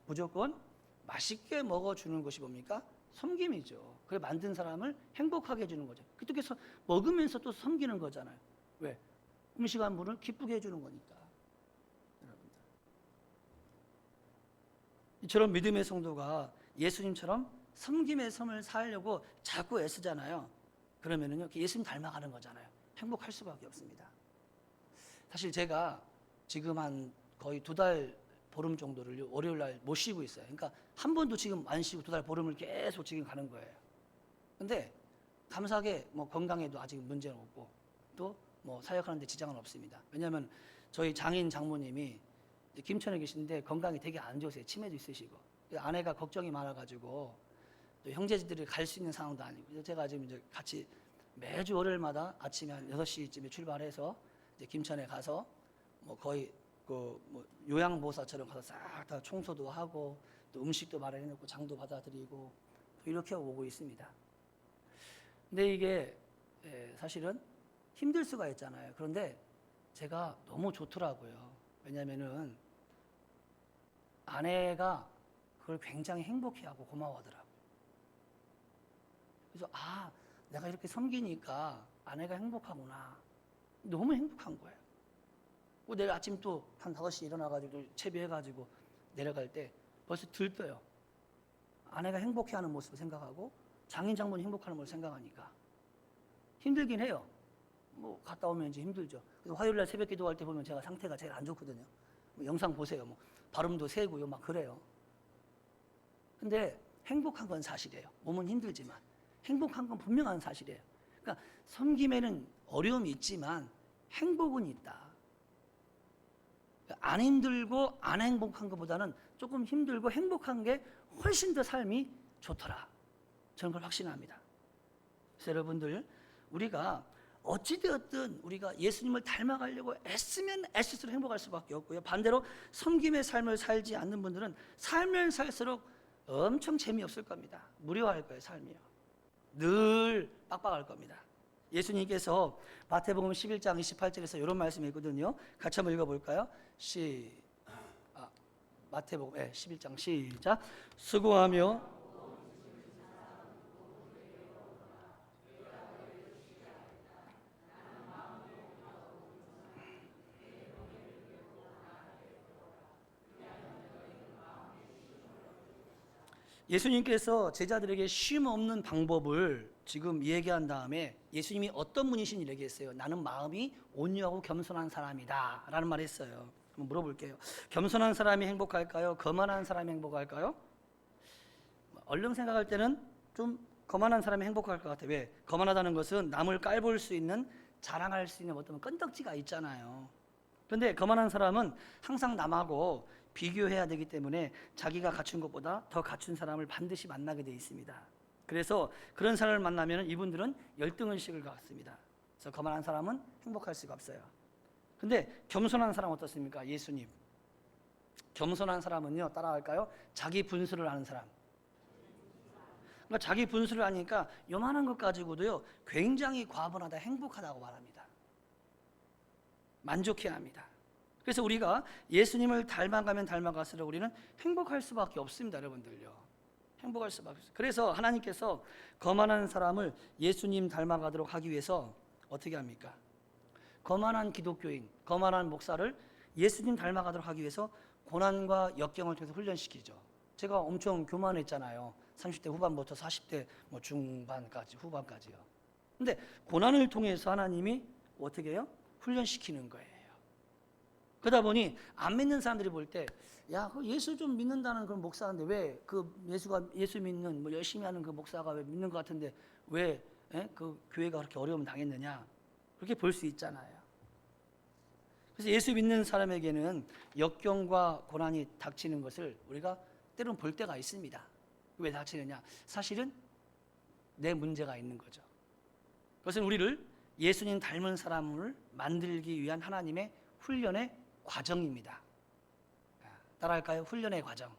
무조건 맛있게 먹어주는 것이 뭡니까? 섬김이죠. 그래 만든 사람을 행복하게 해주는 거죠. 그렇게 먹으면서 또 섬기는 거잖아요. 왜? 음식한 분을 기쁘게 해주는 거니까. 여러분들. 이처럼 믿음의 성도가 예수님처럼 섬김의 삶을 살려고 자꾸 애쓰잖아요. 그러면은요, 예수님 닮아가는 거잖아요. 행복할 수밖에 없습니다. 사실 제가 지금 한 거의 2달 보름 정도를 월요일 날 못 쉬고 있어요. 그러니까 한 번도 지금 안 쉬고 2달 보름을 계속 지금 가는 거예요. 근데 감사하게 뭐 건강에도 아직 문제는 없고 또 뭐 사역하는 데 지장은 없습니다. 왜냐하면 저희 장인 장모님이 김천에 계신데 건강이 되게 안 좋으세요. 치매도 있으시고 아내가 걱정이 많아가지고 또 형제들이 갈 수 있는 상황도 아니고 그래서 제가 지금 이제 같이 매주 월요일마다 아침에 한 6시쯤에 출발해서 이제 김천에 가서 뭐 거의 뭐 요양보호사처럼 가서 싹 다 청소도 하고 또 음식도 마련해놓고 장도 받아들이고 이렇게 오고 있습니다. 근데 이게 사실은 힘들 수가 있잖아요. 그런데 제가 너무 좋더라고요. 왜냐면은 아내가 그걸 굉장히 행복해하고 고마워하더라고요. 그래서 내가 이렇게 섬기니까 아내가 행복하구나. 너무 행복한 거예요. 내일 아침 또 한 5시 일어나가지고 채비해가지고 내려갈 때 벌써 들떠요. 아내가 행복해하는 모습을 생각하고 장인 장모님 행복하는 걸 생각하니까 힘들긴 해요. 뭐 갔다 오면 이제 힘들죠. 그래서 화요일날 새벽 기도할 때 보면 제가 상태가 제일 안 좋거든요. 뭐 영상 보세요. 뭐 발음도 세고요, 막 그래요. 근데 행복한 건 사실이에요. 몸은 힘들지만 행복한 건 분명한 사실이에요. 그러니까 섬김에는 어려움이 있지만 행복은 있다. 안 힘들고 안 행복한 것보다는 조금 힘들고 행복한 게 훨씬 더 삶이 좋더라. 저는 그걸 확신합니다. 그래서 여러분들 우리가 어찌되었든 우리가 예수님을 닮아가려고 애쓰면 애쓸수록 행복할 수밖에 없고요. 반대로 섬김의 삶을 살지 않는 분들은 살면 살수록 엄청 재미없을 겁니다. 무료할 거예요. 삶이요. 늘 빡빡할 겁니다. 예수님께서 마태복음 11장 28절에서 이런 말씀이 있거든요. 같이 한번 읽어볼까요? 마태복음 11장 시작. 수고하며 예수님께서 제자들에게 쉼 없는 방법을 지금 얘기한 다음에 예수님이 어떤 분이신지 얘기했어요. 나는 마음이 온유하고 겸손한 사람이다 라는 말을 했어요. 한번 물어볼게요. 겸손한 사람이 행복할까요? 거만한 사람이 행복할까요? 얼른 생각할 때는 좀 거만한 사람이 행복할 것 같아요. 왜? 거만하다는 것은 남을 깔볼 수 있는, 자랑할 수 있는 어떤 끈덕지가 있잖아요. 그런데 거만한 사람은 항상 남하고 비교해야 되기 때문에 자기가 갖춘 것보다 더 갖춘 사람을 반드시 만나게 되어 있습니다. 그래서 그런 사람을 만나면 이분들은 열등의식을 갖습니다. 그래서 거만한 사람은 행복할 수가 없어요. 근데 겸손한 사람 어떻습니까? 예수님. 겸손한 사람은요, 따라할까요? 자기 분수를 아는 사람. 그러니까 자기 분수를 아니까 요만한 것 가지고도요, 굉장히 과분하다, 행복하다고 말합니다. 만족해야 합니다. 그래서 우리가 예수님을 닮아가면 닮아갈수록 우리는 행복할 수밖에 없습니다, 여러분들요. 행복할 수밖에 없어요. 그래서 하나님께서 거만한 사람을 예수님 닮아가도록 하기 위해서 어떻게 합니까? 거만한 기독교인, 거만한 목사를 예수님 닮아가도록 하기 위해서 고난과 역경을 통해서 훈련시키죠. 제가 엄청 교만했잖아요. 30대 후반부터 40대 중반까지, 후반까지요. 근데 고난을 통해서 하나님이 어떻게 해요? 훈련시키는 거예요. 그러다 보니 안 믿는 사람들이 볼 때, 야, 그 예수 좀 믿는다는 그런 목사인데 왜 그 예수 믿는 뭐 열심히 하는 그 목사가 왜 믿는 것 같은데 왜 그 교회가 그렇게 어려움 당했느냐, 그렇게 볼 수 있잖아요. 그래서 예수 믿는 사람에게는 역경과 고난이 닥치는 것을 우리가 때로는 볼 때가 있습니다. 왜 닥치느냐? 사실은 내 문제가 있는 거죠. 그것은 우리를 예수님 닮은 사람을 만들기 위한 하나님의 훈련의 과정입니다. 따라할까요? 훈련의 과정.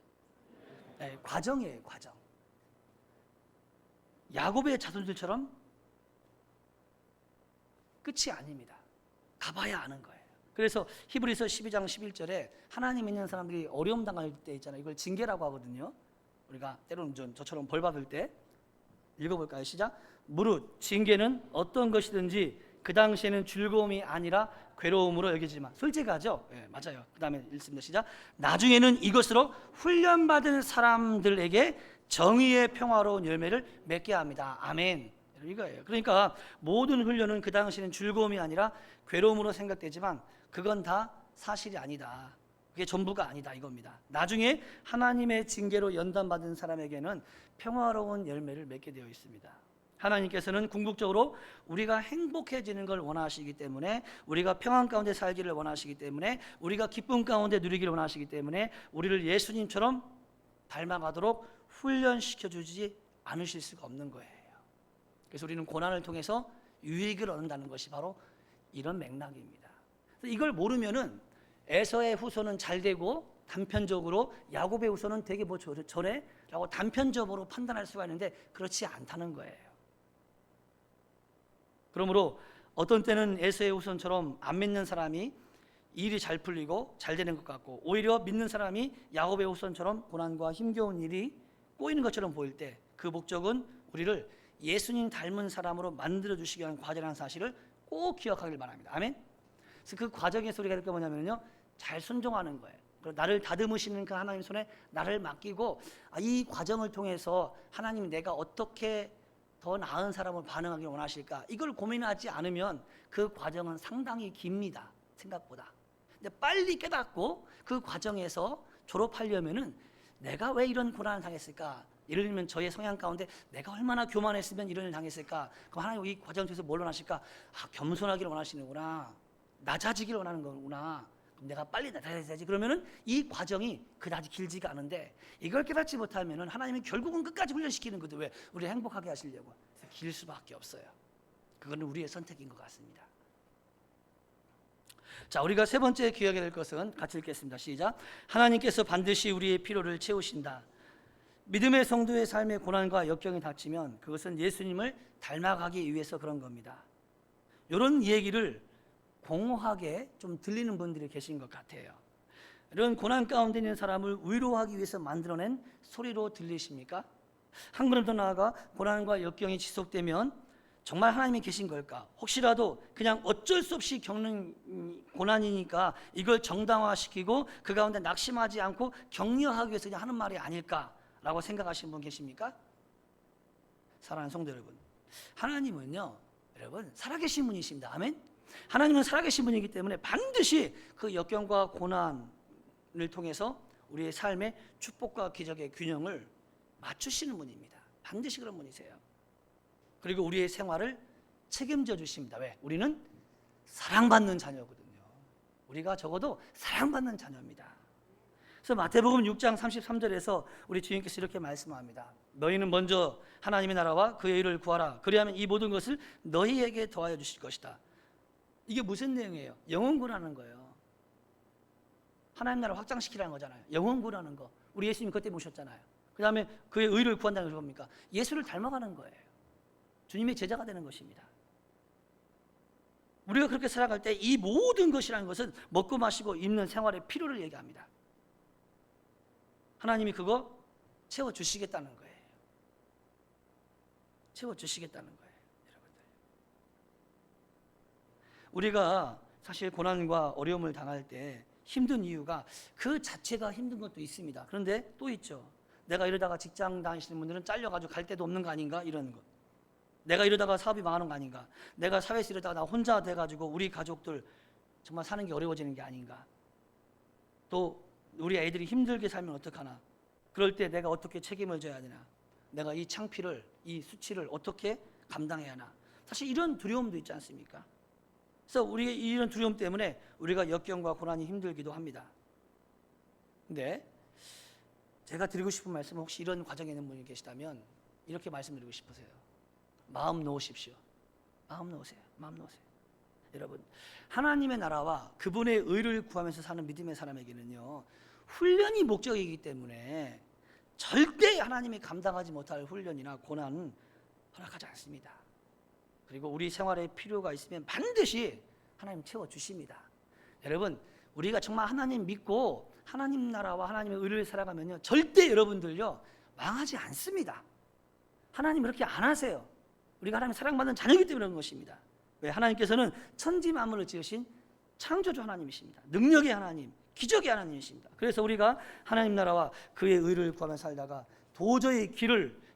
네, 과정이에요, 과정. 야곱의 자손들처럼 끝이 아닙니다. 가봐야 아는 거예요. 그래서 히브리서 12장 11절에 하나님 믿는 사람들이 어려움 당할 때 있잖아요. 이걸 징계라고 하거든요. 우리가 때로는 저처럼 벌 받을 때 읽어볼까요? 시작. 무릇 징계는 어떤 것이든지 그 당시에는 즐거움이 아니라 괴로움으로 여기지만, 솔직하죠? 네, 맞아요. 그 다음에 읽습니다. 시작. 나중에는 이것으로 훈련받은 사람들에게 정의의 평화로운 열매를 맺게 합니다. 아멘. 이거예요. 그러니까 모든 훈련은 그 당시에는 즐거움이 아니라 괴로움으로 생각되지만 그건 다 사실이 아니다. 그게 전부가 아니다 이겁니다. 나중에 하나님의 징계로 연단받은 사람에게는 평화로운 열매를 맺게 되어 있습니다. 하나님께서는 궁극적으로 우리가 행복해지는 걸 원하시기 때문에, 우리가 평안 가운데 살기를 원하시기 때문에, 우리가 기쁨 가운데 누리기를 원하시기 때문에 우리를 예수님처럼 닮아가도록 훈련시켜주지 않으실 수가 없는 거예요. 그래서 우리는 고난을 통해서 유익을 얻는다는 것이 바로 이런 맥락입니다. 이걸 모르면은 에서의 후손은 잘 되고 단편적으로 야곱의 후손은 되게 뭐 저래라고 단편적으로 판단할 수가 있는데 그렇지 않다는 거예요. 그러므로 어떤 때는 에서의 후손처럼 안 믿는 사람이 일이 잘 풀리고 잘 되는 것 같고, 오히려 믿는 사람이 야곱의 후손처럼 고난과 힘겨운 일이 꼬이는 것처럼 보일 때 그 목적은 우리를 예수님 닮은 사람으로 만들어주시기 위한 과정이라는 사실을 꼭 기억하길 바랍니다. 아멘. 그래서 그 과정에서 우리가 이렇게 뭐냐면요, 잘 순종하는 거예요. 그리고 나를 다듬으시는 그 하나님 손에 나를 맡기고, 이 과정을 통해서 하나님 내가 어떻게 더 나은 사람을 반응하기 원하실까, 이걸 고민하지 않으면 그 과정은 상당히 깁니다. 생각보다. 근데 빨리 깨닫고 그 과정에서 졸업하려면은 내가 왜 이런 고난을 당했을까? 예를 들면 저의 성향 가운데 내가 얼마나 교만했으면 이런 일을 당했을까? 그럼 하나님 이 과정 통해서 뭘 원하실까? 겸손하기를 원하시는구나. 낮아지기를 원하는 거구나. 그럼 내가 빨리 낮아져야지. 그러면은 이 과정이 그다지 길지가 않은데, 이걸 깨닫지 못하면은 하나님이 결국은 끝까지 훈련시키는 거죠. 왜? 우리 행복하게 하시려고. 그래서 길 수밖에 없어요. 그거는 우리의 선택인 것 같습니다. 자, 우리가 세 번째 기억해야 될 것은 같이 읽겠습니다. 시작. 하나님께서 반드시 우리의 필요를 채우신다. 믿음의 성도의 삶의 고난과 역경이 닥치면 그것은 예수님을 닮아가기 위해서 그런 겁니다. 이런 얘기를 공허하게 좀 들리는 분들이 계신 것 같아요. 이런 고난 가운데 있는 사람을 위로하기 위해서 만들어낸 소리로 들리십니까? 한 걸음 더 나아가 고난과 역경이 지속되면 정말 하나님이 계신 걸까? 혹시라도 그냥 어쩔 수 없이 겪는 고난이니까 이걸 정당화시키고 그 가운데 낙심하지 않고 격려하기 위해서 그냥 하는 말이 아닐까라고 생각하시는 분 계십니까? 사랑하는 성도 여러분, 하나님은요, 여러분 살아계신 분이십니다. 아멘. 하나님은 살아계신 분이기 때문에 반드시 그 역경과 고난을 통해서 우리의 삶의 축복과 기적의 균형을 맞추시는 분입니다. 반드시 그런 분이세요. 그리고 우리의 생활을 책임져 주십니다. 왜? 우리는 사랑받는 자녀거든요. 우리가 적어도 사랑받는 자녀입니다. 그래서 마태복음 6장 33절에서 우리 주님께서 이렇게 말씀합니다. 너희는 먼저 하나님의 나라와 그의 의를 구하라. 그리하면 이 모든 것을 너희에게 더하여 주실 것이다. 이게 무슨 내용이에요? 영원 구하는 거예요. 하나님 나라를 확장시키라는 거잖아요. 영원 구하는 거. 우리 예수님 그때 모셨잖아요. 그 다음에 그의 의를 구한다는 게 뭡니까? 예수를 닮아가는 거예요. 주님의 제자가 되는 것입니다. 우리가 그렇게 살아갈 때 이 모든 것이라는 것은 먹고 마시고 입는 생활의 필요를 얘기합니다. 하나님이 그거 채워주시겠다는 거예요. 채워주시겠다는 거예요. 여러분들, 우리가 사실 고난과 어려움을 당할 때 힘든 이유가 그 자체가 힘든 것도 있습니다. 그런데 또 있죠. 내가 이러다가 직장 다니시는 분들은 잘려가지고 갈 데도 없는 거 아닌가, 이런 것. 내가 이러다가 사업이 망하는 거 아닌가? 내가 사회에서 이러다가 나 혼자 돼가지고 우리 가족들 정말 사는 게 어려워지는 게 아닌가? 또 우리 애들이 힘들게 살면 어떡하나? 그럴 때 내가 어떻게 책임을 져야 되나? 내가 이 창피를, 이 수치를 어떻게 감당해야 하나? 사실 이런 두려움도 있지 않습니까? 그래서 우리 이런 두려움 때문에 우리가 역경과 고난이 힘들기도 합니다. 근데 제가 드리고 싶은 말씀은 혹시 이런 과정에 있는 분이 계시다면 이렇게 말씀드리고 싶으세요. 마음 놓으십시오. 마음 놓으세요. 마음 놓으세요. 여러분, 하나님의 나라와 그분의 의를 구하면서 사는 믿음의 사람에게는요, 훈련이 목적이기 때문에 절대 하나님이 감당하지 못할 훈련이나 고난은 허락하지 않습니다. 그리고 우리 생활에 필요가 있으면 반드시 하나님 채워주십니다. 여러분, 우리가 정말 하나님 믿고 하나님 나라와 하나님의 의를 살아가면요, 절대 여러분들요 망하지 않습니다. 하나님 그렇게 안 하세요. 우리가 하나님 사랑받는 자녀이기 때문에 그런 것입니다. 왜? 하나님께서는 천지 만물을 지으신 창조주 하나님이십니다. 능력의 하나님, 기적의 하나님이십니다. 그래서 우리가 하나님 나라와 그의 의를 구하며 살다가 도저히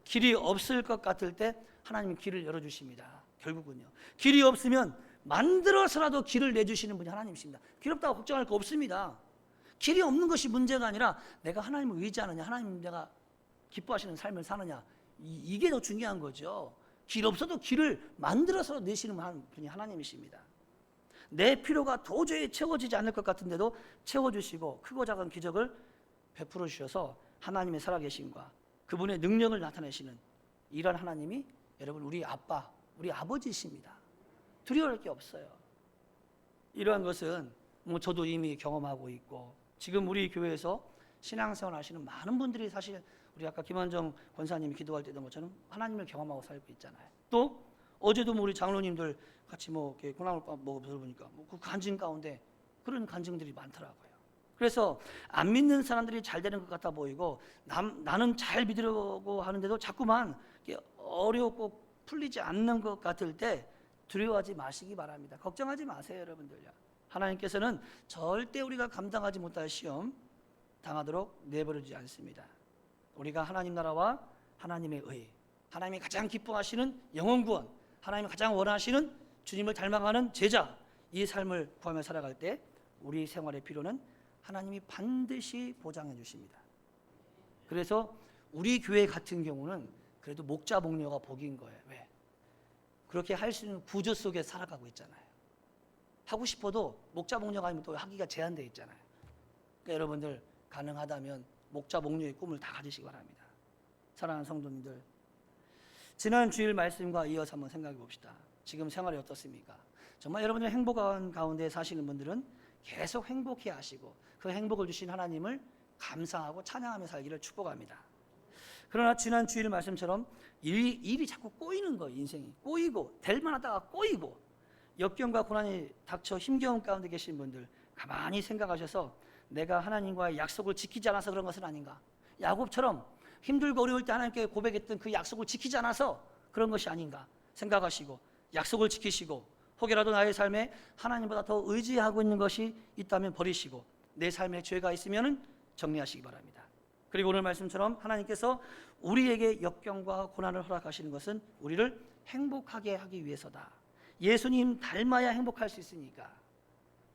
길이 없을 것 같을 때 하나님이 길을 열어주십니다. 결국은요, 길이 없으면 만들어서라도 길을 내주시는 분이 하나님이십니다. 길 없다고 걱정할 거 없습니다. 길이 없는 것이 문제가 아니라 내가 하나님을 의지하느냐, 하나님 내가 기뻐하시는 삶을 사느냐, 이게 더 중요한 거죠. 길 없어도 길을 만들어서 내시는 분이 하나님이십니다. 내 필요가 도저히 채워지지 않을 것 같은데도 채워주시고 크고 작은 기적을 베풀어 주셔서 하나님의 살아계심과 그분의 능력을 나타내시는 이런 하나님이 여러분 우리 아빠, 우리 아버지이십니다. 두려워할 게 없어요. 이러한 것은 뭐 저도 이미 경험하고 있고 지금 우리 교회에서 신앙생활 하시는 많은 분들이 사실 우리 아까 김한정 권사님이 기도할 때 했던 것처럼 하나님을 경험하고 살고 있잖아요. 또 어제도 우리 장로님들 같이 뭐 이렇게 콩나물밥 먹어 보니까 그 간증 가운데 그런 간증들이 많더라고요. 그래서 안 믿는 사람들이 잘 되는 것 같아 보이고 나는 잘 믿으려고 하는데도 자꾸만 어렵고 풀리지 않는 것 같을 때 두려워하지 마시기 바랍니다. 걱정하지 마세요, 여러분들요. 하나님께서는 절대 우리가 감당하지 못할 시험 당하도록 내버려두지 않습니다. 우리가 하나님 나라와 하나님의 의, 하나님이 가장 기뻐하시는 영혼 구원, 하나님이 가장 원하시는 주님을 닮아가는 제자, 이 삶을 구하며 살아갈 때 우리 생활의 필요는 하나님이 반드시 보장해 주십니다. 그래서 우리 교회 같은 경우는 그래도 목자 목녀가 복인 거예요. 왜? 그렇게 할 수 있는 구조 속에 살아가고 있잖아요. 하고 싶어도 목자 목녀가 아니면 또 하기가 제한되어 있잖아요. 그러니까 여러분들 가능하다면 목자 목녀의 꿈을 다 가지시기 바랍니다. 사랑하는 성도님들, 지난 주일 말씀과 이어서 한번 생각해 봅시다. 지금 생활이 어떻습니까? 정말 여러분들 행복한 가운데 사시는 분들은 계속 행복해 하시고 그 행복을 주신 하나님을 감사하고 찬양하며 살기를 축복합니다. 그러나 지난 주일 말씀처럼 일이 자꾸 꼬이는 거예요. 인생이 꼬이고 될 만하다가 꼬이고 역경과 고난이 닥쳐 힘겨운 가운데 계신 분들 가만히 생각하셔서 내가 하나님과의 약속을 지키지 않아서 그런 것은 아닌가? 야곱처럼 힘들고 어려울 때 하나님께 고백했던 그 약속을 지키지 않아서 그런 것이 아닌가 생각하시고 약속을 지키시고 혹여라도 나의 삶에 하나님보다 더 의지하고 있는 것이 있다면 버리시고 내 삶에 죄가 있으면 정리하시기 바랍니다. 그리고 오늘 말씀처럼 하나님께서 우리에게 역경과 고난을 허락하시는 것은 우리를 행복하게 하기 위해서다. 예수님 닮아야 행복할 수 있으니까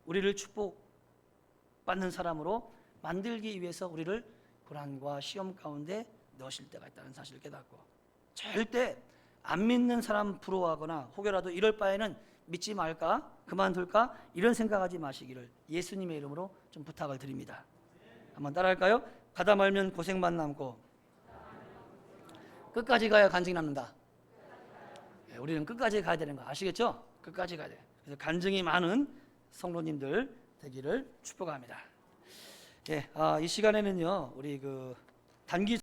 우리를 축복받는 사람으로 만들기 위해서 우리를 고난과 시험 가운데 넣으실 때가 있다는 사실을 깨닫고 절대 안 믿는 사람 부러워하거나 혹여라도 이럴 바에는 믿지 말까? 그만둘까? 이런 생각하지 마시기를 예수님의 이름으로 좀 부탁을 드립니다. 한번 따라할까요? 가다 말면 고생만 남고 끝까지 가야 간증이 남는다. 우리는 끝까지 가야 되는 거 아시겠죠? 끝까지 가야 돼요. 그래서 간증이 많은 성도님들 되기를 축복합니다. 이 시간에는요, 우리 단기